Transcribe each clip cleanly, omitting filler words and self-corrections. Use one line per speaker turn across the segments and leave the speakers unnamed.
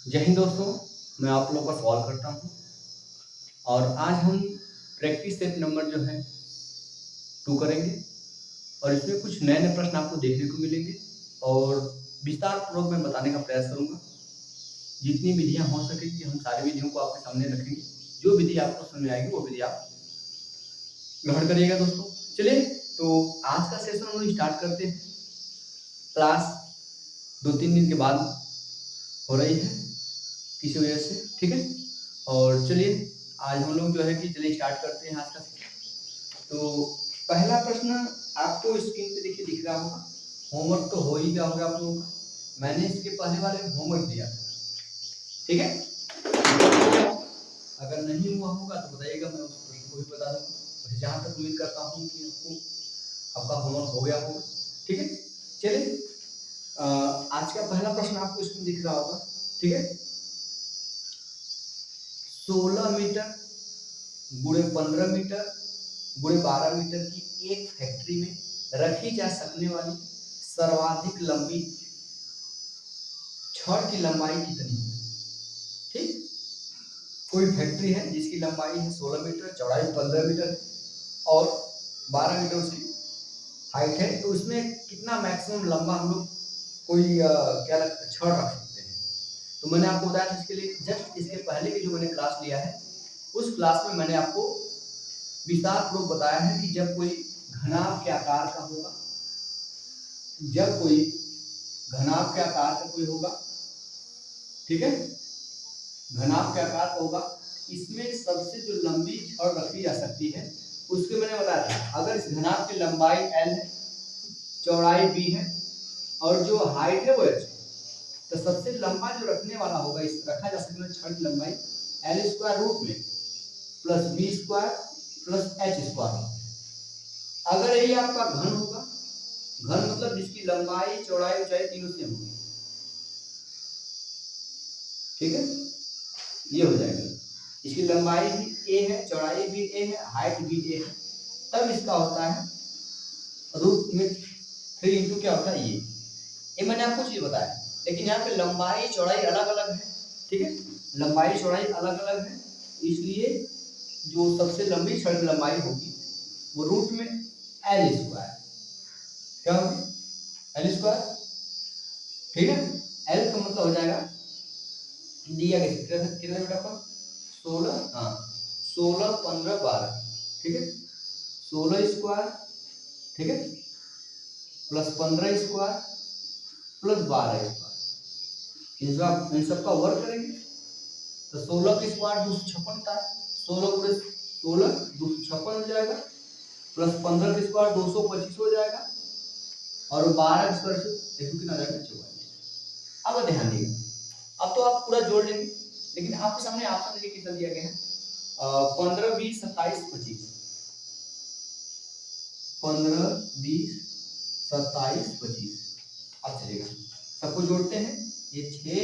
जय हिंद दोस्तों, मैं आप लोगों का सवाल करता हूँ और आज हम प्रैक्टिस सेट नंबर जो है 2 करेंगे और इसमें कुछ नए-नए प्रश्न आपको देखने को मिलेंगे और विस्तार पूर्वक मैं बताने का प्रयास करूँगा। जितनी विधियाँ हो सकेंगी हम सारी विधियों को आपके सामने रखेंगे। जो विधि आपको समझ में आएगी वो विधि आप ग्रहण करिएगा दोस्तों। चलिए तो आज का सेशन हम लोग स्टार्ट करते हैं। क्लास 2-3 दिन के बाद हो रही है किसी वजह से, ठीक है? और चलिए आज हम लोग जो है कि चलिए स्टार्ट करते हैं आज का सेशन। तो पहला प्रश्न आपको स्क्रीन पे देखिए दिख रहा होगा। होमवर्क तो हो ही गया होगा आप लोगों का। मैंने इसके पहले वाले में होमवर्क दिया था, ठीक है? अगर नहीं हुआ होगा तो बताइएगा, मैं उस प्रश्न को भी बता दूंगा। मुझे जहाँ तक उम्मीद करता हूँ कि आपका होमवर्क हो गया होगा, ठीक है? चलिए आज का पहला प्रश्न आपको इसमें दिख रहा होगा, ठीक है? 16 मीटर गुणे 15 मीटर गुणे 12 मीटर की एक फैक्ट्री में रखी जा सकने वाली सर्वाधिक लंबी छड़ की लंबाई कितनी है? ठीक, कोई फैक्ट्री है जिसकी लंबाई है 16 मीटर, चौड़ाई 15 मीटर और 12 मीटर उसकी हाइट है, तो उसमें कितना मैक्सिमम लंबा हम लोग कोई क्या लगता है छड़ रख सकते हैं? तो मैंने आपको बताया था इसके लिए जस्ट इसके पहले की जो मैंने क्लास लिया है उस क्लास में मैंने आपको विस्तार पूर्वक बताया है कि जब कोई घनाभ के आकार का होगा, जब कोई घनाभ के आकार का कोई होगा, ठीक है, घनाभ के आकार का होगा, इसमें सबसे जो लंबी छड़ रखी जा सकती है उसके मैंने बताया था। अगर इस घनाभ की लंबाई L है, चौड़ाई B है और जो हाइट है वो H है, तो सबसे लंबा जो रखने वाला होगा इस रखा जा सकने वाली छड़ की लंबाई L स्क्वायर रूट में plus B square plus H square. अगर यही आपका घन होगा, घन मतलब जिसकी लंबाई चौड़ाई ऊंचाई तीनों सेम होगी, ठीक है, ये हो जाएगा। इसकी लंबाई भी a है, चौड़ाई भी a है, हाइट भी a है, तब इसका होता है रूट में 3 इंटू क्या होता है ये मैंने आपको चीज बताया। लेकिन यहाँ पे लंबाई चौड़ाई अलग अलग है, ठीक है, लंबाई चौड़ाई अलग अलग है, इसलिए जो सबसे लंबी छड़ की लंबाई होगी वो रूट में L स्क्वायर क्या होगी, L स्क्वायर, ठीक है। L का मतलब हो जाएगा दिया गया कितना बेटा पर 16, हाँ 16 15 12, ठीक है, 16 स्क्वायर, ठीक है, प्लस 15 स्क्वायर प्लस 12 स्क्वायर, इन सबका वर्ग करेंगे तो 16 का स्क्वायर 256 होता है, 16 प्लस 16 256 हो जाएगा, प्लस 15 का स्क्वायर 225 हो जाएगा और 12 का स्क्वायर से देखो कितना आ जाएगा 44। अब ध्यान दीजिए, अब तो आप पूरा जोड़ लेंगे, लेकिन आपके सामने ऑप्शन देखिए कितना दिया गया है 15 20 27 25, 15 20 27 25। अब चलेगा सबको जोड़ते हैं, ये 6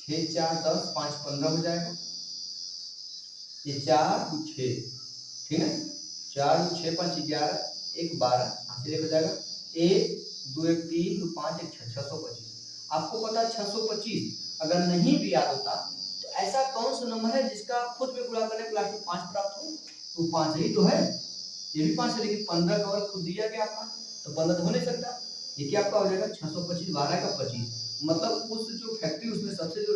6 4 10 5 15 हो जाएगा, ये 4 2 6, ठीक है, 4 2 6 5 11 1 12 हाथ हो जाएगा, 1 2 1 3 2 5 1 6 625। आपको पता है 625 अगर नहीं भी याद होता तो ऐसा कौन सा नंबर है जिसका खुद में गुणा करने के लास्ट में 5 प्राप्त हो? तो 5 ही तो है, ये भी 5 है, लेकिन 15 का वर्ग खुद दिया गया आपका तो 15 तो हो नहीं सकता। ये क्या आपका हो जाएगा 625 12 का 25, मतलब उस जो फैक्ट्री उसमें सबसे जो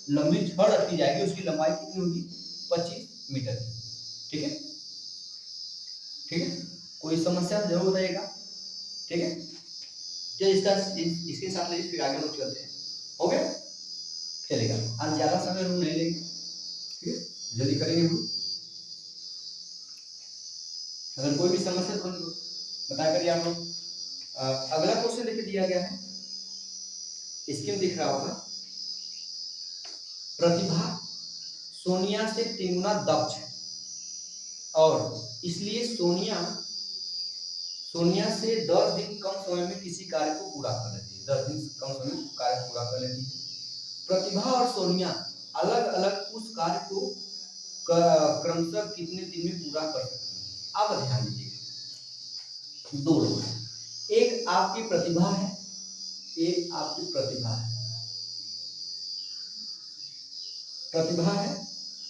लंबी छड़ रखी जाएगी उसकी लंबाई कितनी होगी 25 मीटर की, ठीक है, ठीक है। कोई समस्या जरूर बताइएगा, ठीक है। चलिए इसके साथ लेके फिर आगे लोग चलते हैं, हो गया, चलेगा। आज ज्यादा समय हम नहीं लेंगे, ठीक है, जल्दी करेंगे हम लोग। अगर कोई भी समस्या तो बता करिए आप लोग। अगला क्वेश्चन देखिए दिया गया है, स्क्रीन दिख रहा होगा, प्रतिभा सोनिया से 3 गुना दक्ष है और इसलिए सोनिया से 10 दिन कम समय में किसी कार्य को पूरा कर लेती है, 10 दिन कम समय में कार्य पूरा कर लेती है। प्रतिभा और सोनिया अलग अलग उस कार्य को क्रमशः कितने दिन में पूरा कर सकती है? अब ध्यान दीजिए, दो लोग हैं, एक आपकी प्रतिभा है, एक आपकी प्रतिभा है, प्रतिभा है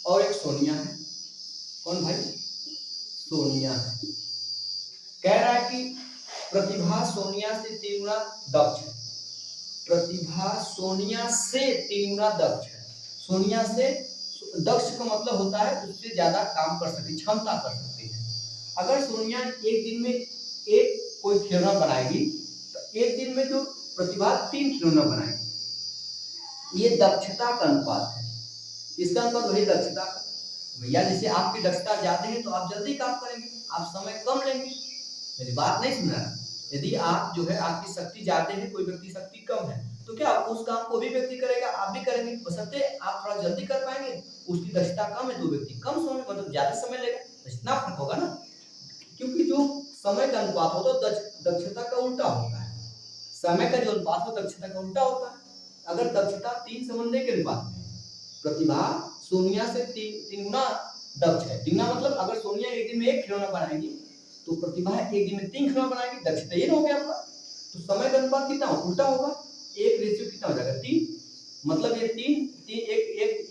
और एक सोनिया है। कौन भाई? सोनिया है। कह रहा है कि प्रतिभा सोनिया से 3 गुना दक्ष है। प्रतिभा सोनिया से 3 गुना दक्ष है। सोनिया से दक्ष का मतलब होता है उससे ज्यादा काम कर सकती, क्षमता कर सकती है। अगर सोनिया एक दिन में एक कोई खिलौना बनाएगी तो एक दिन में जो प्रतिभा 3 खिलौना बनाएगी। ये दक्षता का अनुपात है। इसका अनुपात वही दक्षता का। भैया जैसे आपकी दक्षता ज्यादा है तो आप जल्दी काम करेंगे, आप समय कम लेंगे। मेरी बात नहीं सुन रहा? यदि आप जो है आपकी शक्ति ज्यादा है, कोई व्यक्ति शक्ति कम है, तो क्या उस काम को भी व्यक्ति करेगा, आप भी करेंगे। बशर्ते आप थोड़ा जल्दी कर पाएंगे, उसकी दक्षता कम है तो व्यक्ति कम समय मतलब ज्यादा समय लेगा, तो इतना फर्क होगा ना। क्योंकि जो समय का अनुपात होता है दक्षता का उल्टा होता है। समय का जो अनुपात हो दक्षता का उल्टा होता है। अगर दक्षता 3 समन्वय के अनुपात में, प्रतिभा सोनिया से 3 गुना दक्ष है। 3 गुना मतलब अगर सोनिया एक दिन में 1 खिलौना बनाएगी तो प्रतिभा एक दिन में 3 खिलौना बनाएगी। दक्षता ये हो गया आपका। तो समय का अनुपात कितना उल्टा होगा, 1 कितना हो जाएगा 3। मतलब ये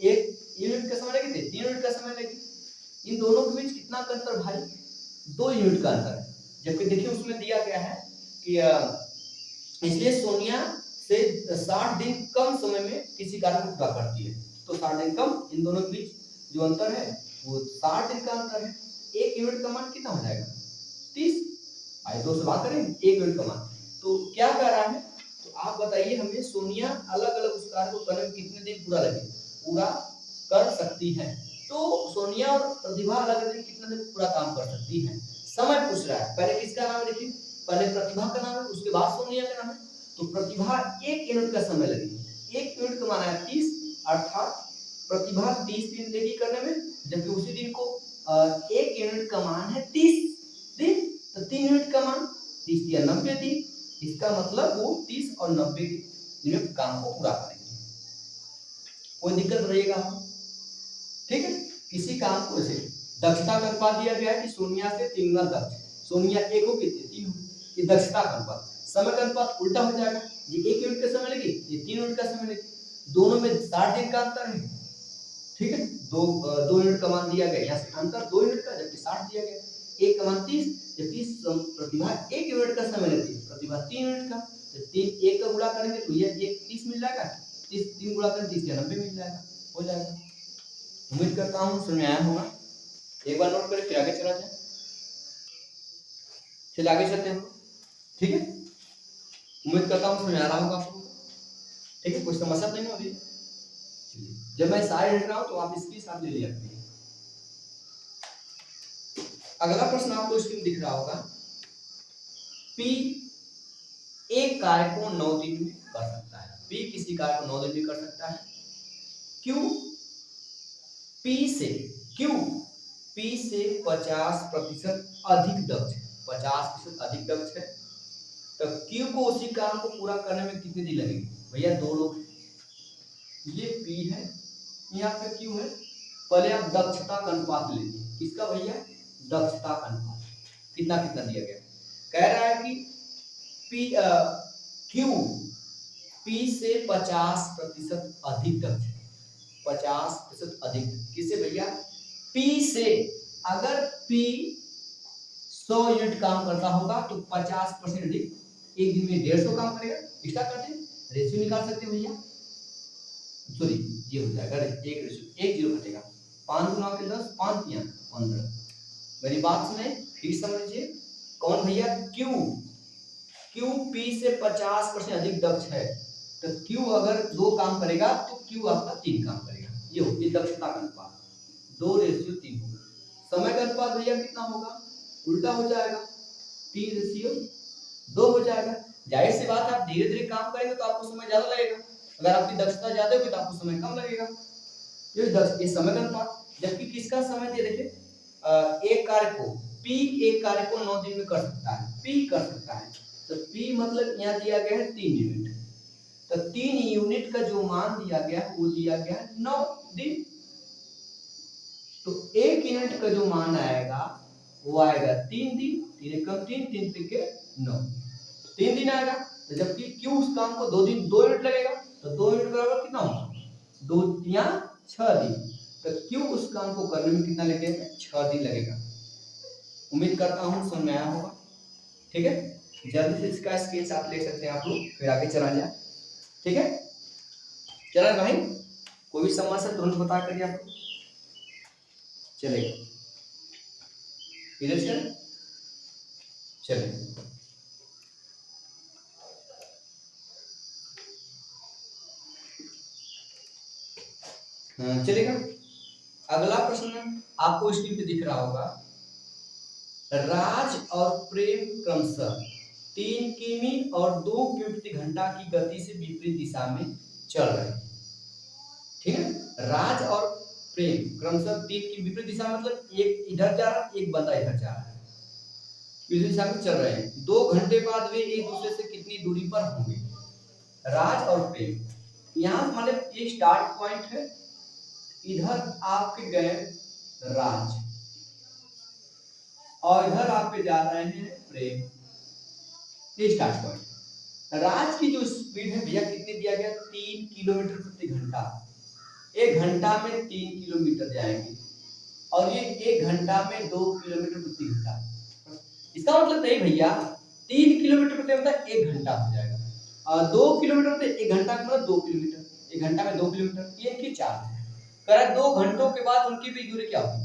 1 यूनिट का समय लगेगा, 3 यूनिट का समय लगेगा। इन दोनों के बीच कितना का अंतर भाई? 2 यूनिट का अंतर है। जबकि देखिए उसमें दिया गया है कि इसलिए सोनिया से 60 दिन कम समय में किसी कार्य को पूरा करती है। तो 60 दिन कम, इन दोनों के बीच जो अंतर है वो 60 दिन का अंतर है। 1 यूनिट का मान कितना हो जाएगा? 30। आइए 2 से भाग करें 1 यूनिट का मान। तो क्या कर रहा है, तो आप बताइए हमें, सोनिया अलग अलग उस कार्य को करने में कितने दिन पूरा कर सकती है। तो सोनिया और प्रतिभा अलग अलग कितने दिन पूरा काम कर सकती है। समय पूछ रहा है। पहले किसका नाम है देखिए, पहले प्रतिभा का नाम है, उसके बाद सोनिया का नाम है। तो प्रतिभा 1 यूनिट का समय लगेगी। 1 यूनिट का माना है 30, अर्थात प्रतिभा 30 दिन लेगी करने में, जबकि उसी दिन को 1 यूनिट का मान है 30 दिन। तो 3 यूनिट का मान 30 या 90 दिन। इसका मतलब वो 30 और 90 यूनिट काम को पूरा करेंगे। कोई दिक्कत रहेगा? ठीक है। किसी काम को ऐसे दक्षता का अनुपात दिया गया है कि सोनिया से 3 गुना दक्ष। सोनिया 1 हो कितनी 3 हो, ये दक्षता का अनुपात। समय का अनुपात उल्टा हो जाएगा, ये 1 यूनिट का समय लगे, ये 3 यूनिट का समय लगे। दोनों में 60 दिन का अंतर है। ठीक है, 2 यूनिट का मान दिया गया, यहाँ से अंतर 2 यूनिट का, जबकि 60 दिया गया। 1 का मान 30, जबकि प्रतिभा 1 यूनिट का समय लेती है, प्रतिभा 3 यूनिट का। तो 3 1 का गुणा करेंगे तो ये 1 30 मिल जाएगा, 30 3 गुणा करें 30 या 90 मिल जाएगा, हो जाएगा। उम्मीद करता हूँ समझ में आया होगा। एक बार नोट करें फिर आगे चला जाए। चलिए आगे चलते हैं हम। ठीक है, उम्मीद करता हूँ समझ आ रहा होगा आपको। ठीक है, कोई समस्या नहीं होगी। जब मैं सारे लिख रहा हूं तो आप इसके साथ ले लिया करिए। अगला प्रश्न आपको स्क्रीन दिख रहा होगा। P एक कार्य को 9 दिन में कर सकता है। P किसी कार्य को 9 दिन में कर सकता है। Q P से 50% अधिक दक्ष है। 50% अधिक दक्ष है। तो Q को उसी काम को पूरा करने में कितने दिन लगेंगे? भैया 2 लोग, ये P है, यहाँ पे Q है। पहले आप दक्षता का अनुपात लीजिए। किसका भैया? दक्षता का अनुपात। कितना कितना दिया गया? कह रहा है कि Q से 50% अधिक दक्ष है। 50% अधिक किससे भैया? P से। अगर P 100 यूनिट काम करता होगा तो 50% अधिक, एक दिन में 150 काम करेगा। एक्स्ट्रा करते हैं, रेशियो निकाल सकते हैं भैया। सॉरी, ये हो जाएगा 1 0 घटेगा। 5 गुना के 10, 5 या 15। मेरी बात सुने फिर समझिए। कौन भैया? Q P से 50% अधिक दक्ष है। तो Q अगर 2 काम करेगा तो Q आपका 3 काम करेगा। ये हो गया दक्षता का अनुपात, 2:3 होगा। समय का अनुपात भैया कितना होगा? उल्टा हो जाएगा, 3:2 हो जाएगा। जाहिर सी बात है, आप धीरे धीरे काम करेंगे तो आपको समय ज्यादा लगेगा। अगर आपकी दक्षता ज्यादा होगी तो आपको समय कम लगेगा। ये समय का अनुपात। जबकि किसका समय दिया देखिए, एक कार्य को एक कार्य को 9 दिन में कर सकता है। P कर सकता है, तो P मतलब यहाँ दिया गया है 3 यूनिट। तो 3 यूनिट का जो मान दिया गया है वो दिया गया है 9 दिन। तो 1 यूनिट का जो मान आएगा वो आएगा 3 दिन। 3 कम 3, 3 के 9, 3 दिन आएगा। तो जबकि Q उस काम को 2 यूनिट लगेगा, तो 2 यूनिट बराबर कितना होगा? 2 या 6 दिन, तो क्यों उस काम को करने में कितना लगेगा? 6 दिन लगेगा। उम्मीद करता हूँ समझ में आया होगा। ठीक है, जल्दी से इसका स्केच आप ले सकते हैं आप लोग, फिर आगे चला जाए। ठीक है, चला भाई, कोई भी समस्या तुरंत बता करिए आप लोग, चलेगा। इधर चले, चलेगा। अगला प्रश्न आपको स्क्रीन पे दिख रहा होगा, राज और प्रेम क्रमशः 3 किमी और 2 किमी प्रति घंटा की गति से विपरीत दिशा में चल रहे हैं। ठीक है, राज और प्रेम क्रमशः 3 की विपरीत दिशा, मतलब एक इधर जा रहा है, एक बंदा इधर जा रहा है, विपरीत दिशा में चल रहे हैं। 2 घंटे बाद वे एक दूसरे से कितनी दूरी पर होंगे? राज और प्रेम, यहाँ मतलब ये स्टार्ट पॉइंट है, इधर आपके गए राज और इधर आपके जा रहे हैं प्रेम, ये स्टार्ट पॉइंट। राज की जो स्पीड है भैया कितनी दिया गया? 3 किलोमीटर प्रति घंटा। 1 घंटा में 3 किलोमीटर जाएंगे, और ये 1 घंटा में 2 किलोमीटर प्रति घंटा। इसका मतलब नहीं भैया 3 किलोमीटर प्रति घंटा 1 घंटा हो जाएगा, और 2 किलोमीटर प्रति 1 घंटा का मतलब 2 किलोमीटर, 1 घंटा में 2 किलोमीटर, ये इनकी चाल है। कह 2 घंटों के बाद उनकी भी दूरी क्या होगी?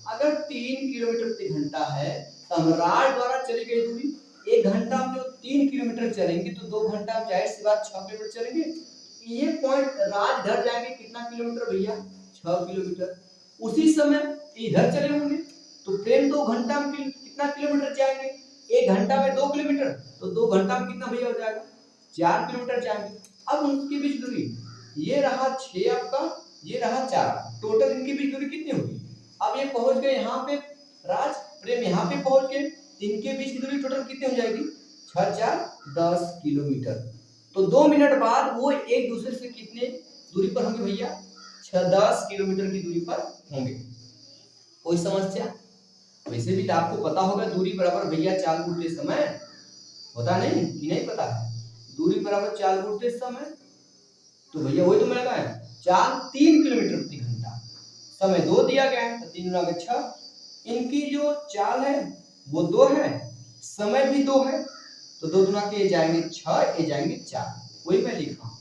अगर 3 किलोमीटर प्रति घंटा है तो हम राज द्वारा चली गई दूरी 1 घंटा में जो 3 किलोमीटर चलेंगे, तो 2 घंटा में जाहिर सी बात 6 किलोमीटर चलेंगे। ये पॉइंट राज इधर जाएंगे कितना किलोमीटर भैया? 6 किलोमीटर। उसी समय इधर चले होंगे तो प्रेम 2 घंटा में कितना किलोमीटर जाएंगे? 1 घंटा में 2 किलोमीटर, तो 2 घंटा में कितना भैया हो जाएगा? 4 किलोमीटर जाएंगे। अब उनके बीच दूरी ये रहा 6 आपका, ये रहा 4, टोटल इनकी बीच दूरी कितनी होगी? अब ये पहुंच गए यहाँ पे राज, प्रेम यहाँ पे पहुंच गए, इनके बीच की दूरी टोटल कितनी हो जाएगी? 6 4 10 किलोमीटर। तो 2 मिनट बाद वो एक दूसरे से कितने दूरी पर होंगे भैया? 6-10 किलोमीटर की दूरी पर होंगे। कोई समस्या? वैसे भी तो आपको पता होगा दूरी बराबर भैया चाल घूरते समय होता नहीं कि नहीं पता है? दूरी बराबर चाल घूरते समय, तो भैया वही तो मैं लगाया, चाल 3 किलोमीटर प्रति घंटा, समय 2 दिया गया है तो 3 गुना 6, इनकी जो चाल है वो 2 है, समय भी 2 है, तो 2 गुना के ये जाएंगे 6, ये जाएंगे 4, वही मैं लिख रहा हूँ।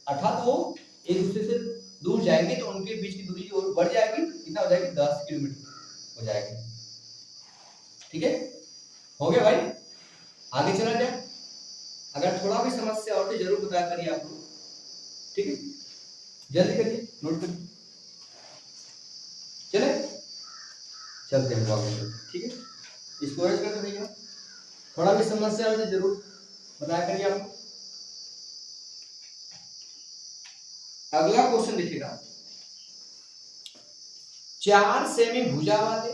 अर्थात वो एक दूसरे से दूर जाएंगे तो उनके बीच की दूरी और बढ़ जाएगी, कितना हो जाएगी? 10 किलोमीटर हो जाएगी। ठीक है, हो गया भाई, आगे चला जाए। अगर थोड़ा भी समस्या और तो जरूर बताया करिए आप लोग। ठीक है, जल्दी करिए, नोट करिए, चले चलते हैं आगे। ठीक है, इसको ऐड कर दीजिएगा, थोड़ा भी समस्या हो तो जरूर बताया करिए आप। अगला क्वेश्चन देखिएगा, 4 सेमी भुजा वाले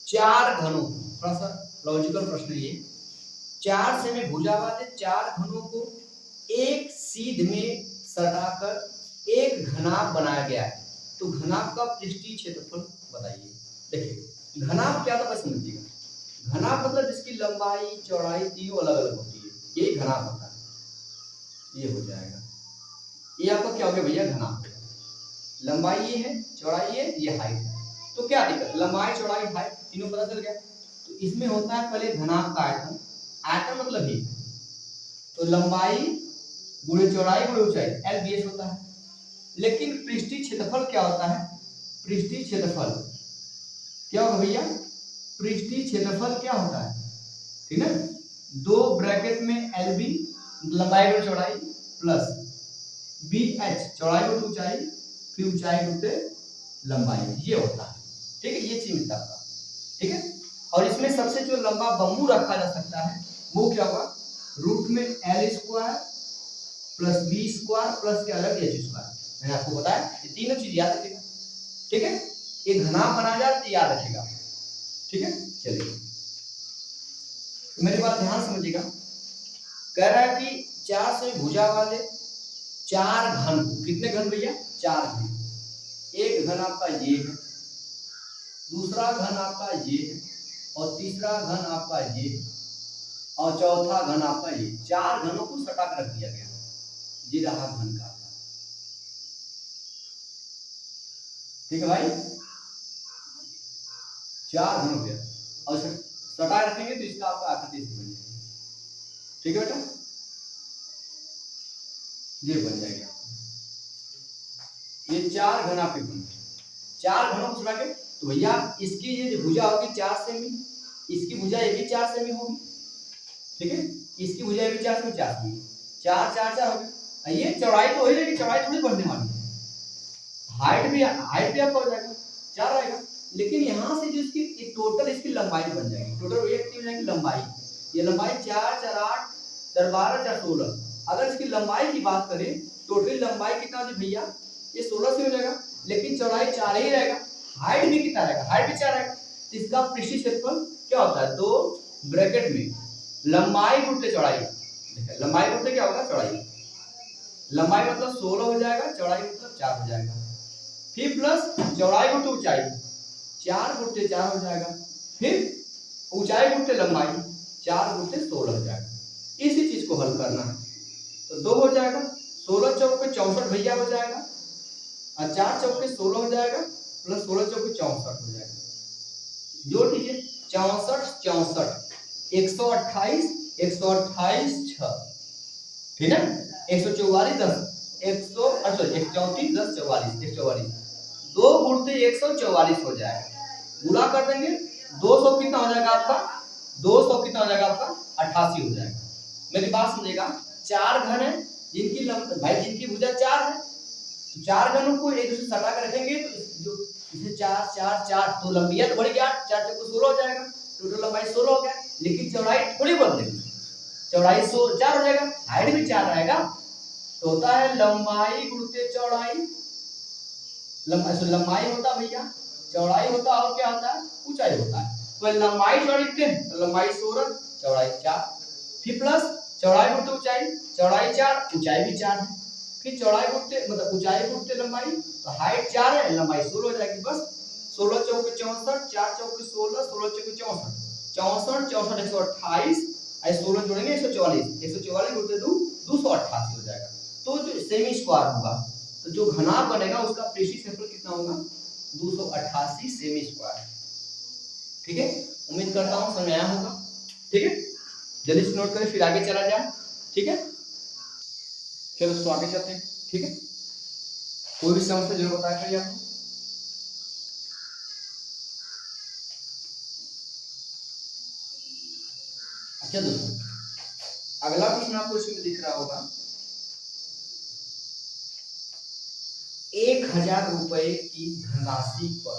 4 घनों, थोड़ा सा लॉजिकल प्रश्न ये, 4 सेमी भुजा वाले 4 घनों को एक सीध में सटाकर एक घनाभ बनाया गया है, तो घनाभ का पृष्ठीय क्षेत्रफल बताइए। देखिए घनाभ क्या था बस समझिएगा, घनाभ मतलब जिसकी लंबाई चौड़ाई तीनों अलग अलग होती है, ये घनाभ होता है। ये हो जाएगा, ये आपका क्या हो गया भैया? घनाभ। लंबाई ये है, चौड़ाई ये हाइट है, तो क्या दिक्कत? लंबाई चौड़ाई हाइट तीनों पता चल गया। तो इसमें होता है पहले घनाभ का आयतन, आयतन मतलब ये, तो लंबाई गुणे चौड़ाई गुणे ऊंचाई LBS होता है। लेकिन पृष्ठीय क्षेत्रफल क्या होता है? पृष्ठीय क्षेत्रफल क्या होगा भैया? पृष्ठीय क्षेत्रफल क्या होता है? ठीक है, 2 ब्रैकेट में LB लंबाई गुणे चौड़ाई प्लस BH चौड़ाई गुणे ऊंचाई, फिर ऊंचाई गुणे लंबाई, ये होता है। ठीक है, ये चीज मिलता है। ठीक है, और इसमें सबसे जो लंबा बम्बू रखा जा सकता है वो क्या होगा? रूट में L² प्लस B² प्लस क्या अलग H²। मैंने आपको बताया, ये तीनों चीज याद रखिएगा। ठीक है, ये घनाभ बना जाए तो याद रखिएगा। ठीक है, चलिए मेरी बात ध्यान समझिएगा। कह रहा है कि 4 से भुजा वाले 4 घन, कितने घन भैया? 4 घन। एक घन आपका ये है, दूसरा घन आपका ये है, और तीसरा घन आपका ये, और चौथा घन आपका ये। 4 घनों को सटा कर रख दिया गया, ये रहा घन का। ठीक है भाई, 4 घन हो गया और सटा रखेंगे तो इसका आपका आकृति बन जाएगी। ठीक है बेटा, ये बन जाएगा, ये 4 घन आपके बन गए। 4 घनों को सटा के तो भैया इसकी ये जो भुजा होगी 4 सेमी, इसकी भुजा ये भी 4 सेमी होगी। ठीक है, इसकी भुजा ये भी 4 सेमी, 4 सेमी, 4 4 4 हो गया। ये चौड़ाई तो वही रहेगी, चौड़ाई थोड़ी बढ़ने वाली है, हाइट भी आपका हो जाएगा 4 रहेगा, लेकिन यहाँ से जो इसकी टोटल इसकी लंबाई बन जाएगी, टोटल ये कितनी हो जाएगी लंबाई, ये लंबाई 4 4 8 4 12 4 16। अगर इसकी लंबाई की बात करें, टोटल लंबाई कितना होगी भैया, ये 16 से हो जाएगा, लेकिन चौड़ाई 4 ही रहेगा, हाइट भी कितना रहेगा, हाइट भी 4 रहेगा। तो इसका पृष्ठीय क्षेत्रफल क्या होता है, तो ब्रैकेट में लंबाई गुणित चौड़ाई, देखिए लंबाई गुणित क्या होगा चौड़ाई, लंबाई मतलब 16 हो जाएगा, चौड़ाई मतलब 4 हो जाएगा, फिर प्लस चौड़ाई गुणित ऊंचाई 4 गुणित 4 हो जाएगा, फिर ऊंचाई गुणित लंबाई 4 गुणित 16 हो जाएगा। इसी चीज को हल करना है तो 2 हो जाएगा, 16 चौके 64 भैया हो जाएगा, और 4 चौके 16 हो जाएगा, प्लस 16 चौके 64 हो जाएगा, जोड़ दीजिए 64 64 128 128 6, ठीक है, 144 10 134 10 44 144, 2 गुणित 144 हो जाएगा, गुणा कर देंगे 200 कितना हो जाएगा आपका, 200 कितना हो जाएगा आपका 88 हो जाएगा। मेरी बात सुनिएगा, 4 घन है जिनकी भाई जिनकी भुजा 4 है, तो 4 घनों को एक दूसरे सटा कर रखेंगे तो जो इसे 4 4 4 तो लंबाई तो बढ़ गया, 4 चौको 16 हो जाएगा, टोटल लंबाई 16 हो गया, लेकिन चौड़ाई थोड़ी बदलेगी, चौड़ाई 4 हो जाएगा, हाइट भी 4 रहेगा, तो होता है लंबाई गुणित चौड़ाई, लंबाई होता भैया, चौड़ाई होता और क्या होता है ऊंचाई होता है। तो लंबाई चौड़ाई कितने, तो लंबाई 16 चौड़ाई 4, फिर प्लस चौड़ाई गुणित ऊंचाई, चौड़ाई 4 ऊंचाई भी 4 है, फिर चौड़ाई गुणित मतलब ऊंचाई गुणित लंबाई, तो हाइट 4 है, लंबाई 16 हो जाएगी, बस 16 चौके 64 4 चौके 16 16 चौके 64 64 64 128 ऐ 16 जोड़ेंगे 144 144 गुणित 2 288 हो जाएगा। तो जो सेमी स्क्वायर होगा, तो जो घनाभ बनेगा उसका पृष्ठीय क्षेत्रफल कितना होगा 288 सेमी स्क्वायर। ठीक है, उम्मीद करता हूं समझ आया होगा। ठीक है, जल्दी से नोट करें फिर आगे चला जाए। ठीक है, चलो दोस्तों आगे चलते हैं। ठीक है, कोई भी समस्या जरूर बताया करिए आपको। अच्छा दोस्तों, अगला प्रश्न आपको इसमें दिख रहा होगा, 1000 रुपए की धनराशि पर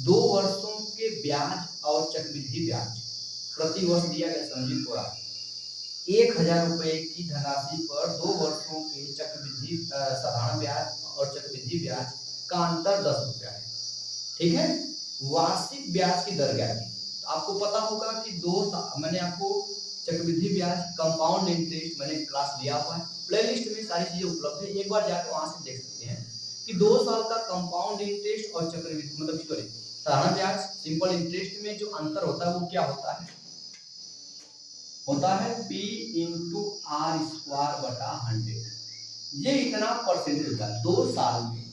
2 वर्षों के ब्याज और चक्रवृद्धि ब्याज प्रति वर्ष दिया गया। समझिए थोड़ा, 1000 रुपए की धनराशि पर 2 वर्षों के चक्रवृद्धि साधारण ब्याज और चक्रवृद्धि ब्याज का अंतर 10 रुपया है। ठीक है, वार्षिक ब्याज की दर क्या है, आपको पता होगा कि मैंने आपको चक्रवृद्धि ब्याज कंपाउंड इंटरेस्ट मैंने क्लास लिया हुआ है, प्लेलिस्ट में सारी चीजें उपलब्ध है, एक बार जाकर वहां से देख सकते हैं कि 2 साल का कंपाउंड इंटरेस्ट और चक्रवृद्धि मतलब सॉरी साधारण ब्याज सिंपल इंटरेस्ट में जो अंतर होता है वो क्या होता है, होता है P इंटू आर स्क्वायर बटा 100। ये इतना परसेंटेज होता है 2 साल में,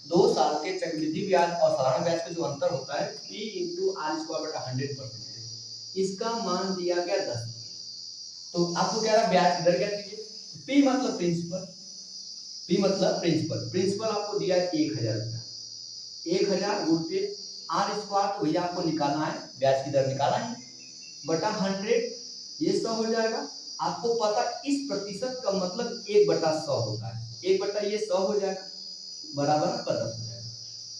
2 साल के चक्रवृद्धि ब्याज और साधारण ब्याज का जो अंतर होता है P इंटू आर स्क्वायर बटा 100%, इसका मान दिया गया 10। तो आपको क्या रहा ब्याज की दर क्या दीजिए, P मतलब प्रिंसिपल, P मतलब प्रिंसिपल, प्रिंसिपल आपको दिया है 1000 रुपया, 1000 गुणित आर स्क्वायर, तो भैया आपको निकालना है ब्याज की दर निकालना है बटा 100, ये 100 हो जाएगा। आपको पता इस प्रतिशत का मतलब 1/100 होता है, 1 ये 100 हो जाएगा बराबर 10 हो जाएगा।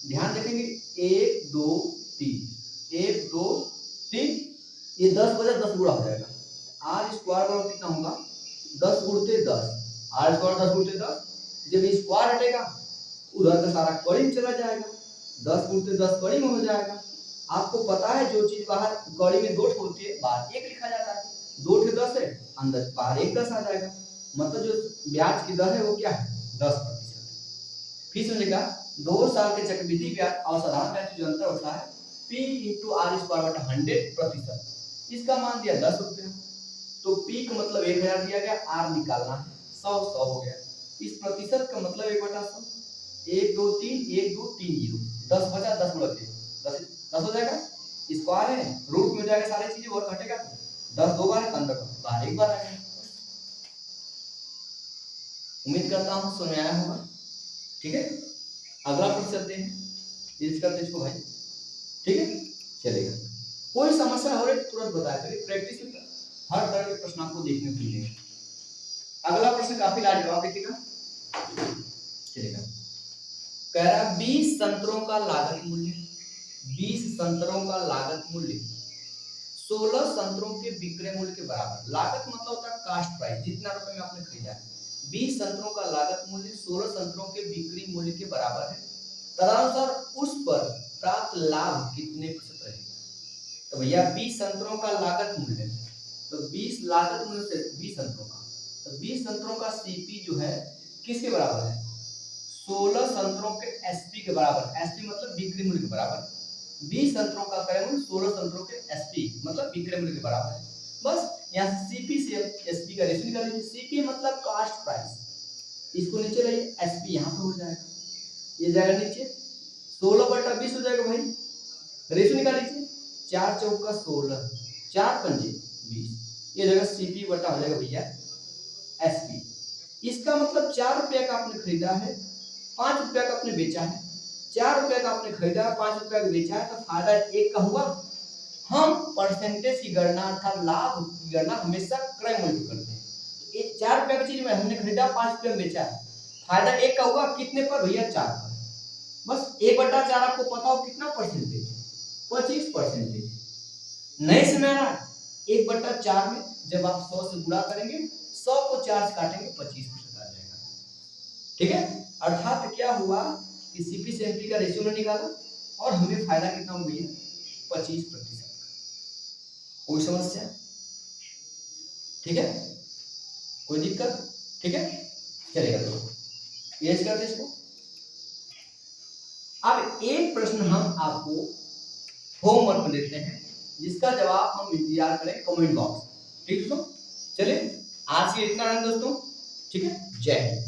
ध्यान रखेंगे 1 2 3 1 2 3, ये 10 बजा 10 गुणा हो जाएगा, आर स्क्वायर बराबर कितना होगा 10 गुणित 10, आर स्क्वायर 10 गुणित 10, जब स्क्वायर हटेगा उधर का सारा कड़ी में चला जाएगा, 10 गुणित 10 कड़ी में हो जाएगा। आपको पता है जो चीज बाहर कड़ी में 2 होती है बाहर 1 लिखा जाता है, 2 ठे 10 है अंदर बाहर 1 10 आ जाएगा, मतलब जो ब्याज की दर है वो क्या है 10%। फिर समझेगा 2 साल के चक्रवृद्धि ब्याज और साधारण ब्याज जो अंतर होता है P इंटू आर स्क्वायर बटा 100%, इसका मान दिया 10 रुपया, तो P का मतलब 1000 दिया गया, R निकालना है 100 100 हो गया, इस प्रतिशत का मतलब 1/100, 1 2 3 1 2 3 0 10 बचा, 10 गुणा 10 10 हो जाएगा, स्क्वायर है, रूट में जाएगा सारी चीजें और घटेगा, 10 दो बार है, 15 बार एक बार आएगा। उम्मीद करता हूँ समझ में आया होगा। ठीक है, अगला प्रश्न चलते हैं, यूज करते हैं इसको भाई। ठीक है, चलेगा। कोई समस्या हो रही तुरंत बताया करिए, प्रैक्टिस में हर तरह के प्रश्न आपको देखने को मिलेंगे। अगला प्रश्न काफी लाजवाब देखिएगा, चलेगा। कह रहा 20 संतरों का लागत मूल्य, 20 संतरों का लागत मूल्य 16 संतरों के विक्रय मूल्य के बराबर। लागत मतलब होता है कास्ट प्राइस, जितना रुपए में आपने खरीदा है। 20 संतरों का लागत मूल्य 16 संतरों के बिक्री मूल्य के बराबर है, तदनुसार उस पर प्राप्त लाभ कितने प्रतिशत रहेगा। तो भैया 20 संतरों का लागत मूल्य, तो 20 लागत मूल्य से 20 संतरों का, तो 20 संतरों का सीपी जो है किसके बराबर है, 16 संतरों के एसपी के बराबर। एसपी मतलब बिक्री मूल्य के बराबर। 20 संतरों का क्रय मूल्य 16 संतरों के एसपी मतलब विक्रय मूल्य के बराबर है। बस यहाँ सीपी से एसपी का रेशियो निकाल लीजिए। सीपी मतलब कास्ट प्राइस, इसको नीचे लाइए, एसपी यहाँ पे हो जाएगा, ये जाएगा नीचे, 16/20 हो जाएगा भाई, रेशियो निकाल लीजिए, 4 चौका 16, 4 पंजे 20, ये जगह सीपी बटा हो जाएगा भैया एसपी। इसका मतलब 4 रुपया का आपने खरीदा है, 5 रुपया का आपने बेचा है, 4 रुपया का आपने खरीदा है, 5 रुपया का बेचा है, तो फायदा 1 का हुआ। हम परसेंटेज की गणना अर्थात लाभ की गणना हमेशा क्रय मूल्य करते हैं। ये 4 रुपया की चीज में हमने खरीदा, 5 रुपया में बेचा है, फायदा 1 का हुआ, कितने पर भैया 4 पर। बस 1/4 आपको पता हो कितना परसेंटेज, 25%। नहीं समय आ रहा, 1/4 में जब आप 100 से गुणा करेंगे, 100 को 4 से काटेंगे, 25% आ जाएगा। ठीक है, अर्थात क्या हुआ कि सीपी से एमपी का रेशियो में निकाला और हमें फायदा कितना हो गया, 25%। कोई समस्या? ठीक है, कोई दिक्कत? ठीक है, चलेगा दोस्तों, ये करते इसको। अब एक प्रश्न हम आपको होमवर्क में देते हैं, जिसका जवाब हम इंतजार करें कमेंट बॉक्स। ठीक है दोस्तों, चलिए आज के इतना है दोस्तों। ठीक है, जय हिंद।